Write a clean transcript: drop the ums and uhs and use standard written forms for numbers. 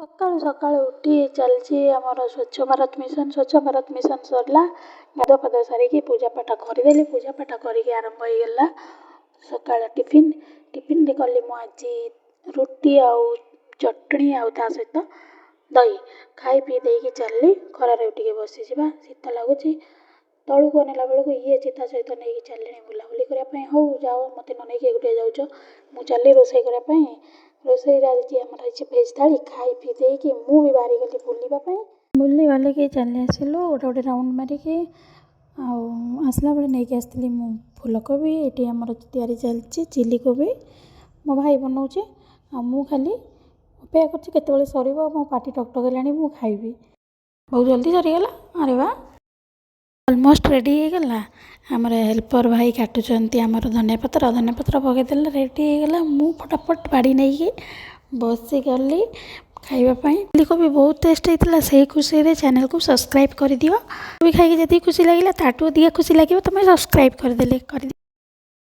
ସକାଳୁ ସକାଳୁ ଉଠି ଚାଲିଛି ଆମର ସ୍ୱଚ୍ଛ ଭାରତ ମିଶନ ସରିଲା। ଗାଧୁଆ ପାଧୁଆ ସାରିକି ପୂଜାପାଠ କରିଦେଲି। ପୂଜାପାଠ କରିକି ଆରମ୍ଭ ହେଇଗଲା ସକାଳ ଟିଫିନ୍ରେ କଲି ମୁଁ ଆଜି ରୁଟି ଆଉ ଚଟଣି ଆଉ ତା ସହିତ ଦହି। ଖାଇ ପିଇ ଦେଇକି ଚାଲିଲି। ଖରାରେ ଟିକେ ବସିଯିବା, ଶୀତ ଲାଗୁଛି। ତଳକୁ ଅନେଇଲା ବେଳକୁ ଇଏ ଚିତା ସହିତ ନେଇକି ଚାଲିଲେଣି ବୁଲାବୁଲି କରିବା ପାଇଁ। ହଉ ଯାଅ, ମୋତେ ନ ନେଇକି ଏକୁଟିଆ ଯାଉଛ। ମୁଁ ଚାଲିଲି ରୋଷେଇ କରିବା ପାଇଁ। ରୋଷେଇରେ ଆଜି ଆମର ହେଇଛି ଭେଜ୍ ଥାଳି। ଖାଇ ପିଇ ଦେଇକି ମୁଁ ବି ବାହାରିଗଲି ବୁଲିବା ପାଇଁ। ବୁଲି ବାଲିକି ଚାଲି ଆସିଲୁ ଗୋଟେ ରାଉଣ୍ଡ ମାରିକି। ଆଉ ଆସିଲା ବେଳେ ନେଇକି ଆସିଥିଲି ମୁଁ ଫୁଲକୋବି। ଏଠି ଆମର ତିଆରି ଚାଲିଛି ଚିଲି କୋବି। ମୋ ଭାଇ ବନାଉଛି ଆଉ ମୁଁ ଖାଲି ଅପେକ୍ଷା କରୁଛି କେତେବେଳେ ସରିବ। ମୋ ପାଟି ଟକଟକ ହେଲାଣି, ମୁଁ ଖାଇବି। ବହୁତ ଜଲ୍ଦି ସରିଗଲା। ଆରେ ବା, ଅଲମୋଷ୍ଟ ରେଡ଼ି ହେଇଗଲା। ଆମର ହେଲ୍ପର ଭାଇ କାଟୁଛନ୍ତି ଆମର ଧନିଆ ପତ୍ର ପକାଇଦେଲେ ରେଡ଼ି ହେଇଗଲା। ମୁଁ ଫଟାଫଟ ବାଡ଼ି ନେଇକି ବସିଗଲି ଖାଇବା ପାଇଁ। ଚିଲିକୋବି ବହୁତ ଟେଷ୍ଟ ହେଇଥିଲା। ସେଇ ଖୁସିରେ ଚ୍ୟାନେଲକୁ ସବସ୍କ୍ରାଇବ୍ କରିଦିଅ। ବି ଖାଇକି ଯେତିକି ଖୁସି ଲାଗିଲା ତାଠୁ ଅଧିକା ଖୁସି ଲାଗିବ ତମେ ସବସ୍କ୍ରାଇବ୍ କରିଦେଲେ।